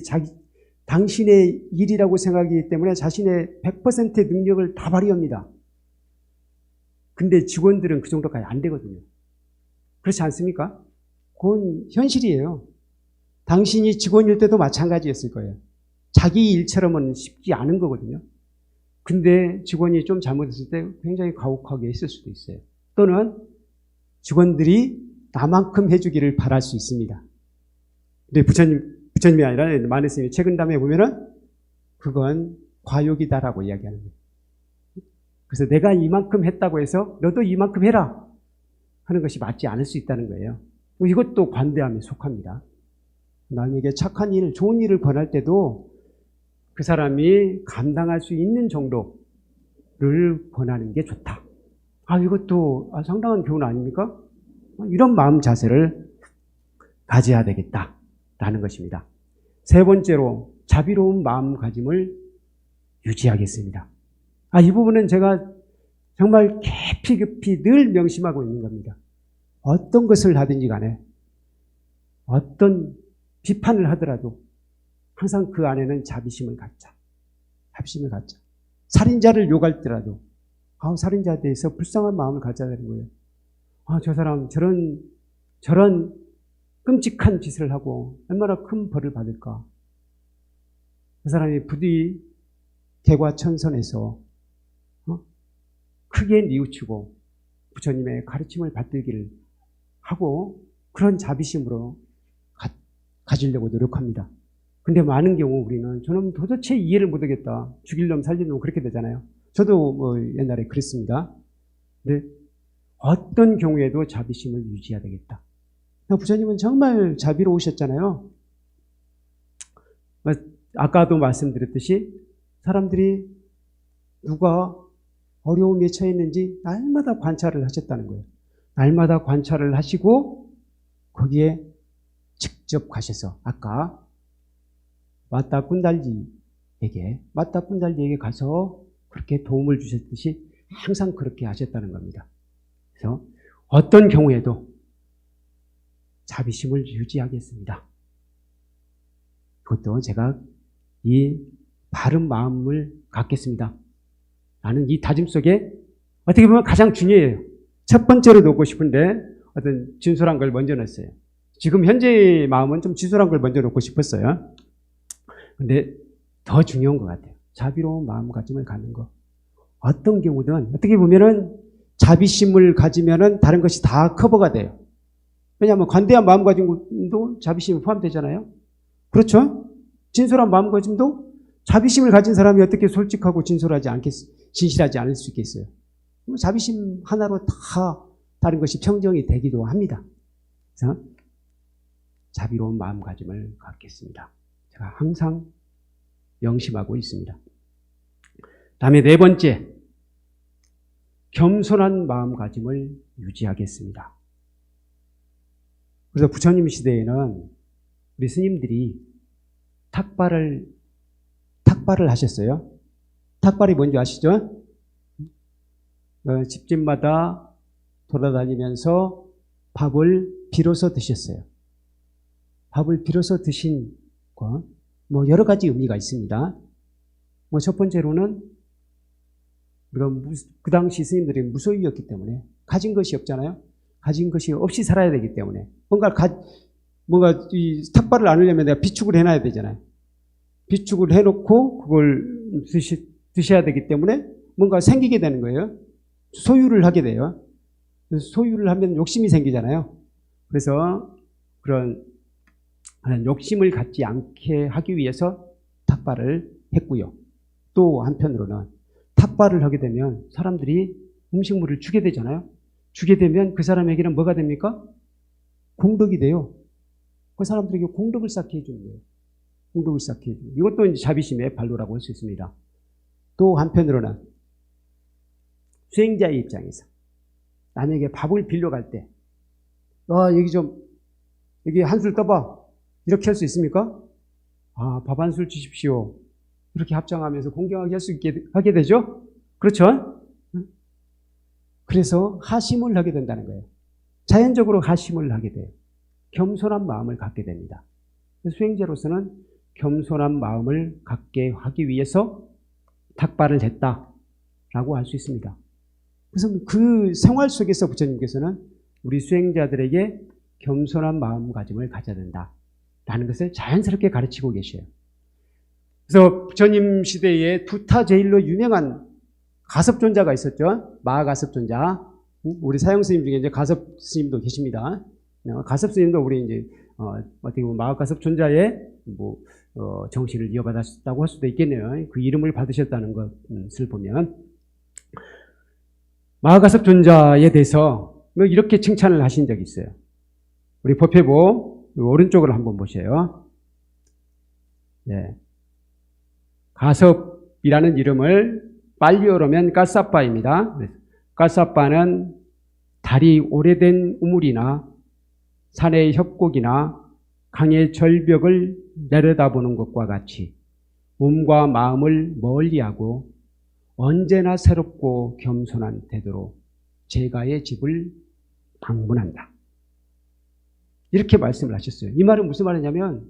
당신의 일이라고 생각하기 때문에 자신의 100%의 능력을 다 발휘합니다. 근데 직원들은 그 정도까지 안 되거든요. 그렇지 않습니까? 그건 현실이에요. 당신이 직원일 때도 마찬가지였을 거예요. 자기 일처럼은 쉽지 않은 거거든요. 근데 직원이 좀 잘못했을 때 굉장히 가혹하게 했을 수도 있어요. 또는 직원들이 나만큼 해주기를 바랄 수 있습니다. 근데 부처님이 아니라 마네스님이 책은담에 보면은 그건 과욕이다라고 이야기하는 거예요. 그래서 내가 이만큼 했다고 해서 너도 이만큼 해라 하는 것이 맞지 않을 수 있다는 거예요. 이것도 관대함에 속합니다. 남에게 착한 일, 좋은 일을 권할 때도 그 사람이 감당할 수 있는 정도를 권하는 게 좋다. 이것도 상당한 교훈 아닙니까? 이런 마음 자세를 가져야 되겠다라는 것입니다. 세 번째로 자비로운 마음가짐을 유지하겠습니다. 이 부분은 제가 정말 깊이 늘 명심하고 있는 겁니다. 어떤 것을 하든지 간에 어떤 비판을 하더라도 항상 그 안에는 자비심을 갖자. 자비심을 갖자. 살인자를 욕할 때라도 살인자에 대해서 불쌍한 마음을 가져야 되는 거예요. 저 사람 저런 끔찍한 짓을 하고 얼마나 큰 벌을 받을까. 그 사람이 부디 개과천선해서 크게 뉘우치고 부처님의 가르침을 받들기를 하고 그런 자비심으로 가지려고 노력합니다. 근데 많은 경우 우리는 저는 도대체 이해를 못하겠다. 죽일 놈 살릴 놈 그렇게 되잖아요. 저도 옛날에 그랬습니다. 근데 어떤 경우에도 자비심을 유지해야 되겠다. 부처님은 정말 자비로우셨잖아요. 아까도 말씀드렸듯이 사람들이 누가 어려움에 처했는지 날마다 관찰을 하셨다는 거예요. 날마다 관찰을 하시고 거기에 직접 가셔서 아까 마따꾼달리에게 가서 그렇게 도움을 주셨듯이 항상 그렇게 하셨다는 겁니다. 그래서 어떤 경우에도 자비심을 유지하겠습니다. 그것도 제가 이 바른 마음을 갖겠습니다. 나는 이 다짐 속에 어떻게 보면 가장 중요해요. 첫 번째로 놓고 싶은데 어떤 진솔한 걸 먼저 넣었어요. 지금 현재의 마음은 좀 진솔한 걸 먼저 놓고 싶었어요. 근데 더 중요한 것 같아요. 자비로운 마음가짐을 갖는 거. 어떤 경우든 어떻게 보면은 자비심을 가지면은 다른 것이 다 커버가 돼요. 왜냐하면 관대한 마음가짐도 자비심이 포함되잖아요. 그렇죠? 진솔한 마음가짐도 자비심을 가진 사람이 어떻게 솔직하고 진실하지 않을 수 있겠어요? 자비심 하나로 다 다른 것이 평정이 되기도 합니다. 그래서 자비로운 마음가짐을 갖겠습니다. 제가 항상 명심하고 있습니다. 다음에 네 번째, 겸손한 마음가짐을 유지하겠습니다. 그래서 부처님 시대에는 우리 스님들이 탁발을 하셨어요. 탁발이 뭔지 아시죠? 집집마다 돌아다니면서 밥을 빌어서 드셨어요. 밥을 빌어서 드신 것, 여러 가지 의미가 있습니다. 첫 번째로는 우리가 그 당시 스님들이 무소유였기 때문에 가진 것이 없잖아요. 가진 것이 없이 살아야 되기 때문에 뭔가 이 탁발을 나누려면 내가 비축을 해놔야 되잖아요. 비축을 해놓고 그걸 드셔야 되기 때문에 뭔가 생기게 되는 거예요. 소유를 하게 돼요. 소유를 하면 욕심이 생기잖아요. 그래서 그런 욕심을 갖지 않게 하기 위해서 탁발을 했고요. 또 한편으로는 탁발을 하게 되면 사람들이 음식물을 주게 되잖아요. 주게 되면 그 사람에게는 뭐가 됩니까? 공덕이 돼요. 그 사람들에게 공덕을 쌓게 해주는 거예요. 공덕을 쌓게 해주는 거예요. 이것도 이제 자비심의 발로라고 할 수 있습니다. 또 한편으로는 수행자의 입장에서 남에게 밥을 빌려갈 때 여기 한술 떠봐. 이렇게 할 수 있습니까? 밥 한 술 주십시오. 이렇게 합장하면서 공경하게 할 수 있게 하게 되죠? 그렇죠? 그래서 하심을 하게 된다는 거예요. 자연적으로 하심을 하게 돼요. 겸손한 마음을 갖게 됩니다. 수행자로서는 겸손한 마음을 갖게 하기 위해서 탁발을 했다라고 할 수 있습니다. 그래서 그 생활 속에서 부처님께서는 우리 수행자들에게 겸손한 마음가짐을 가져야 된다. 라는 것을 자연스럽게 가르치고 계셔요. 그래서 부처님 시대에 두타 제일로 유명한 가섭존자가 있었죠. 마하가섭존자. 우리 사형 스님 중에 이제 가섭 스님도 계십니다. 가섭 스님도 우리 이제 어떻게 보면 마하가섭존자의 정신을 이어받았다고 할 수도 있겠네요. 그 이름을 받으셨다는 것을 보면 마하가섭존자에 대해서 이렇게 칭찬을 하신 적이 있어요. 우리 법회보 오른쪽을 한번 보세요. 네. 가섭이라는 이름을 빨리어로면 까사빠입니다. 까사빠는 달이 오래된 우물이나 산의 협곡이나 강의 절벽을 내려다보는 것과 같이 몸과 마음을 멀리하고 언제나 새롭고 겸손한 태도로 제가의 집을 방문한다. 이렇게 말씀을 하셨어요. 이 말은 무슨 말이냐면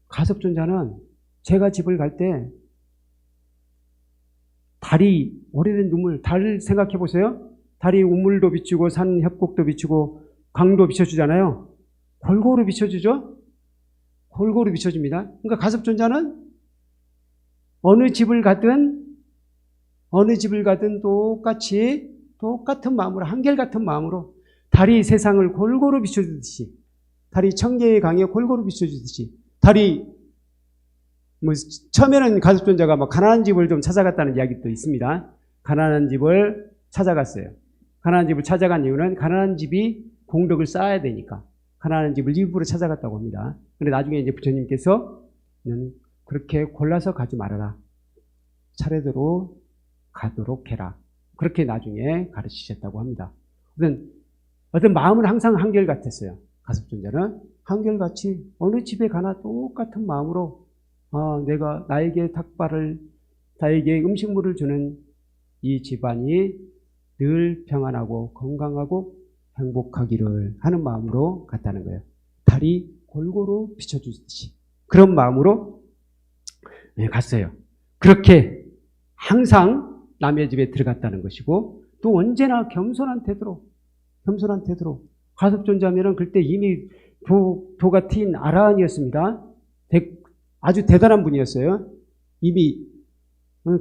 가섭존자는 제가 집을 갈 때 달이 오래된 우물, 달을 생각해 보세요. 달이 우물도 비추고 산 협곡도 비추고 강도 비춰주잖아요. 골고루 비춰주죠. 골고루 비춰줍니다. 그러니까 가섭존자는 어느 집을 가든 똑같이 똑같은 마음으로, 한결같은 마음으로 달이 세상을 골고루 비춰주듯이, 달이 청계의 강에 골고루 비춰주듯이, 달이 처음에는 가섭존자가 가난한 집을 좀 찾아갔다는 이야기도 있습니다. 가난한 집을 찾아갔어요. 가난한 집을 찾아간 이유는 가난한 집이 공덕을 쌓아야 되니까 가난한 집을 일부러 찾아갔다고 합니다. 그런데 나중에 이제 부처님께서는 그렇게 골라서 가지 말아라. 차례대로 가도록 해라. 그렇게 나중에 가르치셨다고 합니다. 어떤 마음은 항상 한결같았어요. 가섭존자는 한결같이 어느 집에 가나 똑같은 마음으로 나에게 닭발을, 나에게 음식물을 주는 이 집안이 늘 평안하고 건강하고 행복하기를 하는 마음으로 갔다는 거예요. 달이 골고루 비춰주듯이 그런 마음으로 갔어요. 그렇게 항상 남의 집에 들어갔다는 것이고 또 언제나 겸손한 태도로 가섭존자면은 그때 이미 도가 트인 아라한이었습니다. 아주 대단한 분이었어요. 이미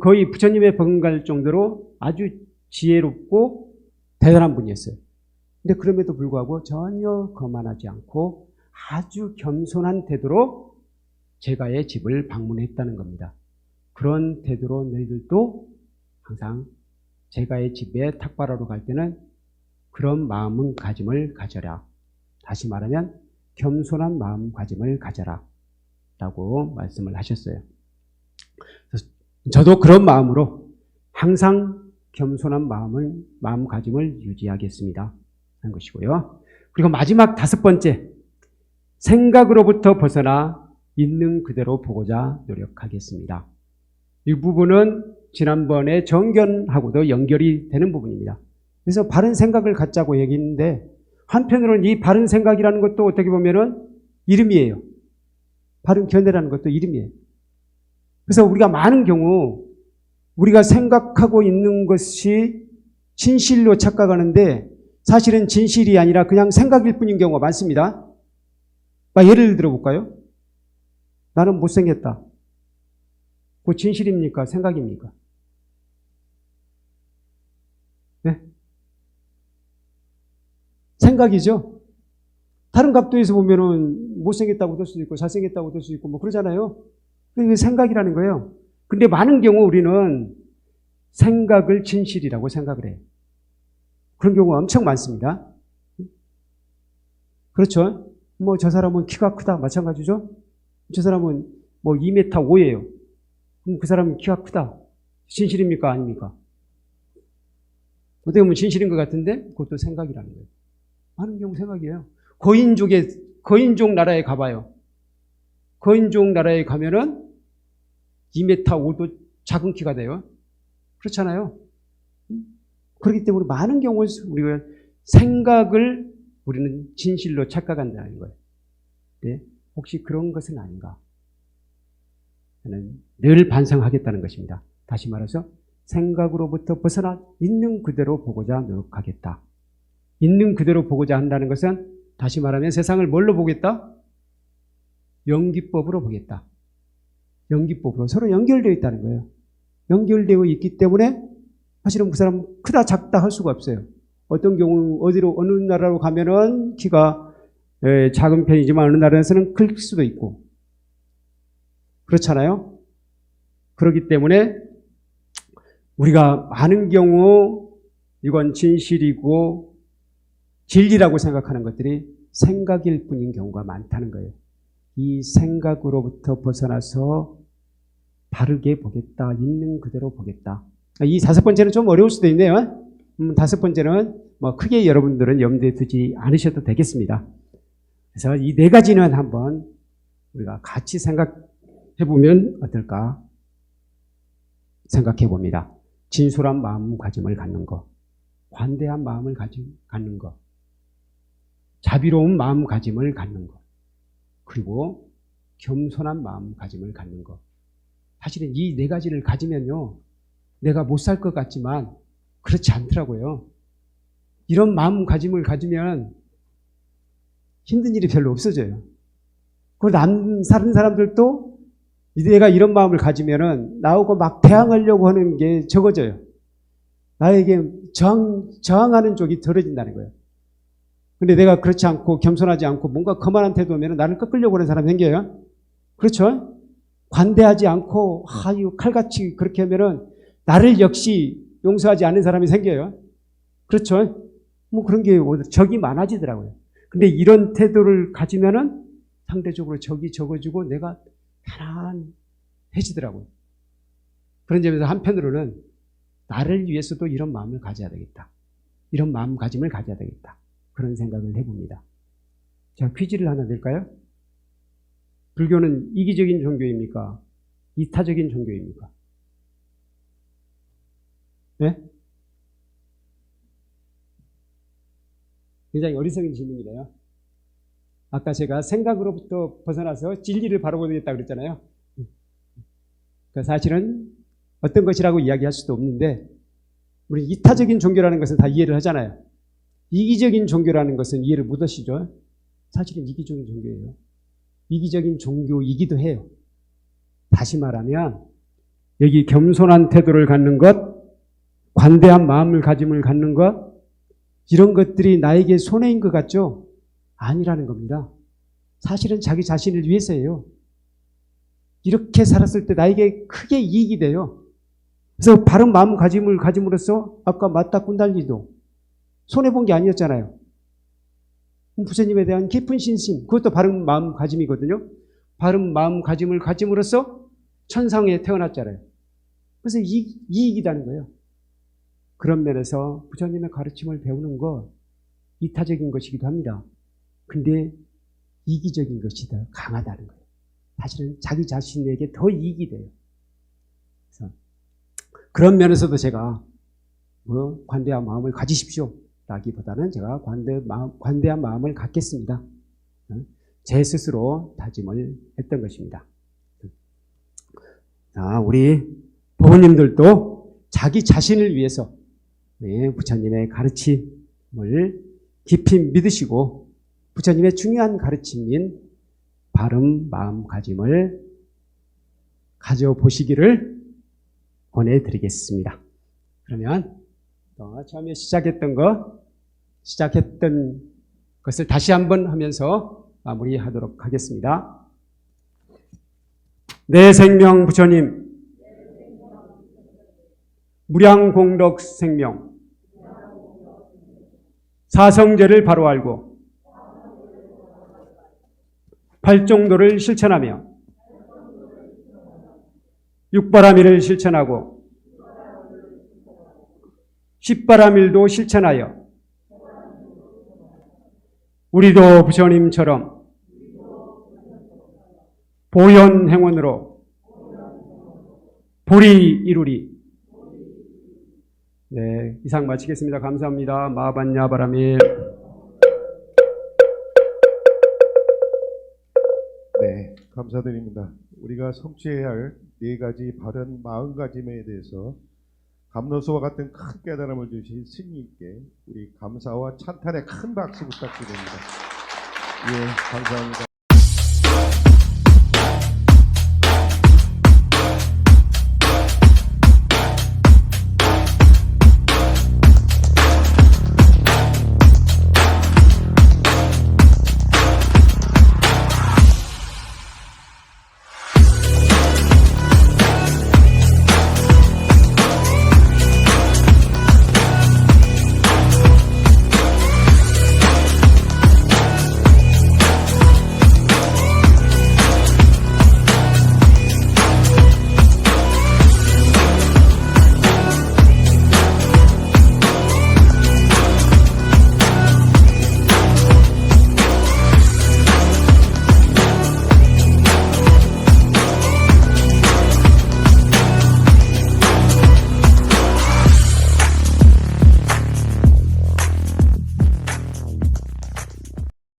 거의 부처님의 버금갈 정도로 아주 지혜롭고 대단한 분이었어요. 근데 그럼에도 불구하고 전혀 거만하지 않고 아주 겸손한 태도로 제가의 집을 방문했다는 겁니다. 그런 태도로 너희들도 항상 제가의 집에 탁발하러 갈 때는 그런 마음가짐을 가져라. 다시 말하면 겸손한 마음가짐을 가져라. 라고 말씀을 하셨어요. 저도 그런 마음으로 항상 겸손한 마음가짐을 유지하겠습니다. 하는 것이고요. 그리고 마지막 5번째, 생각으로부터 벗어나 있는 그대로 보고자 노력하겠습니다. 이 부분은 지난번에 정견하고도 연결이 되는 부분입니다. 그래서 바른 생각을 갖자고 얘기했는데 한편으로는 이 바른 생각이라는 것도 어떻게 보면은 이름이에요. 바른 견해라는 것도 이름이에요. 그래서 우리가 많은 경우 우리가 생각하고 있는 것이 진실로 착각하는데 사실은 진실이 아니라 그냥 생각일 뿐인 경우가 많습니다. 예를 들어볼까요? 나는 못생겼다. 그거 진실입니까? 생각입니까? 네? 생각이죠. 다른 각도에서 보면은 못생겼다고 될 수도 있고 잘생겼다고 될 수도 있고 그러잖아요. 그게 생각이라는 거예요. 근데 많은 경우 우리는 생각을 진실이라고 생각을 해요. 그런 경우가 엄청 많습니다. 그렇죠? 저 사람은 키가 크다. 마찬가지죠? 저 사람은 2m 5예요. 그럼 그 사람은 키가 크다. 진실입니까? 아닙니까? 어떻게 보면 진실인 것 같은데 그것도 생각이라는 거예요. 많은 경우 생각이에요. 거인족 나라에 가봐요. 거인족 나라에 가면은 2m 5도 작은 키가 돼요. 그렇잖아요. 그렇기 때문에 많은 경우에 우리가 생각을 우리는 진실로 착각한다는 거예요. 네? 혹시 그런 것은 아닌가? 저는 늘 반성하겠다는 것입니다. 다시 말해서 생각으로부터 벗어나 있는 그대로 보고자 노력하겠다. 있는 그대로 보고자 한다는 것은 다시 말하면 세상을 뭘로 보겠다? 연기법으로 보겠다. 연기법으로 서로 연결되어 있다는 거예요. 연결되어 있기 때문에 사실은 그 사람 크다 작다 할 수가 없어요. 어떤 경우 어느 나라로 가면은 키가 작은 편이지만 어느 나라에서는 클 수도 있고 그렇잖아요. 그렇기 때문에 우리가 많은 경우 이건 진실이고 진리라고 생각하는 것들이 생각일 뿐인 경우가 많다는 거예요. 이 생각으로부터 벗어나서 바르게 보겠다. 있는 그대로 보겠다. 이 5번째는 좀 어려울 수도 있네요. 5번째는 뭐 크게 여러분들은 염두에 두지 않으셔도 되겠습니다. 그래서 이 4가지는 한번 우리가 같이 생각해 보면 어떨까 생각해 봅니다. 진솔한 마음가짐을 갖는 것, 관대한 마음을 갖는 것, 자비로운 마음가짐을 갖는 것, 그리고 겸손한 마음가짐을 갖는 것. 사실은 이 4가지를 가지면요, 내가 못 살 것 같지만 그렇지 않더라고요. 이런 마음가짐을 가지면 힘든 일이 별로 없어져요. 그리고 다른 사람들도 내가 이런 마음을 가지면은 나하고 막 대항하려고 하는 게 적어져요. 나에게 저항하는 쪽이 덜어진다는 거예요. 근데 내가 그렇지 않고 겸손하지 않고 뭔가 거만한 태도면 나를 꺾으려고 하는 사람이 생겨요. 그렇죠? 관대하지 않고 칼같이 그렇게 하면은 나를 역시 용서하지 않는 사람이 생겨요. 그렇죠? 뭐 그런 게 적이 많아지더라고요. 근데 이런 태도를 가지면은 상대적으로 적이 적어지고 내가 편안해지더라고요. 그런 점에서 한편으로는 나를 위해서도 이런 마음을 가져야 되겠다. 이런 마음가짐을 가져야 되겠다. 그런 생각을 해봅니다. 자, 퀴즈를 하나 낼까요? 불교는 이기적인 종교입니까? 이타적인 종교입니까? 네? 굉장히 어리석은 질문이래요. 아까 제가 생각으로부터 벗어나서 진리를 바라보겠다 그랬잖아요. 그러니까 사실은 어떤 것이라고 이야기할 수도 없는데 우리 이타적인 종교라는 것은 다 이해를 하잖아요. 이기적인 종교라는 것은 이해를 못 하시죠? 사실은 이기적인 종교예요. 이기적인 종교이기도 해요. 다시 말하면 여기 겸손한 태도를 갖는 것, 관대한 마음을 가짐을 갖는 것, 이런 것들이 나에게 손해인 것 같죠? 아니라는 겁니다. 사실은 자기 자신을 위해서예요. 이렇게 살았을 때 나에게 크게 이익이 돼요. 그래서 바른 마음가짐을 가짐으로써 아까 맞다 꾼달리도 손해본 게 아니었잖아요. 부처님에 대한 깊은 신심, 그것도 바른 마음가짐이거든요. 바른 마음가짐을 가짐으로써 천상에 태어났잖아요. 그래서 이익이라는 거예요. 그런 면에서 부처님의 가르침을 배우는 것 이타적인 것이기도 합니다. 근데 이기적인 것이 더 강하다는 거예요. 사실은 자기 자신에게 더 이익이 돼요. 그래서 그런 면에서도 제가 관대한 마음을 가지십시오 라기보다는 제가 관대한 마음을 갖겠습니다. 제 스스로 다짐을 했던 것입니다. 자, 우리 부모님들도 자기 자신을 위해서 부처님의 가르침을 깊이 믿으시고 부처님의 중요한 가르침인 바른 마음가짐을 가져보시기를 권해드리겠습니다. 그러면 처음에 시작했던 것을 다시 한번 하면서 마무리하도록 하겠습니다. 내 생명 부처님, 무량공덕 생명, 사성제를 바로 알고 팔종도를 실천하며 육바라밀을 실천하고 십바라밀도 실천하여 우리도 부처님처럼 보현행원으로 보리 이루리. 네, 이상 마치겠습니다. 감사합니다. 마반야바라밀. 네, 감사드립니다. 우리가 성취해야 할 4가지 바른 마음가짐에 대해서 감로소와 같은 큰 깨달음을 주신 스님께 우리 감사와 찬탄의 큰 박수 부탁드립니다. 예, 감사합니다.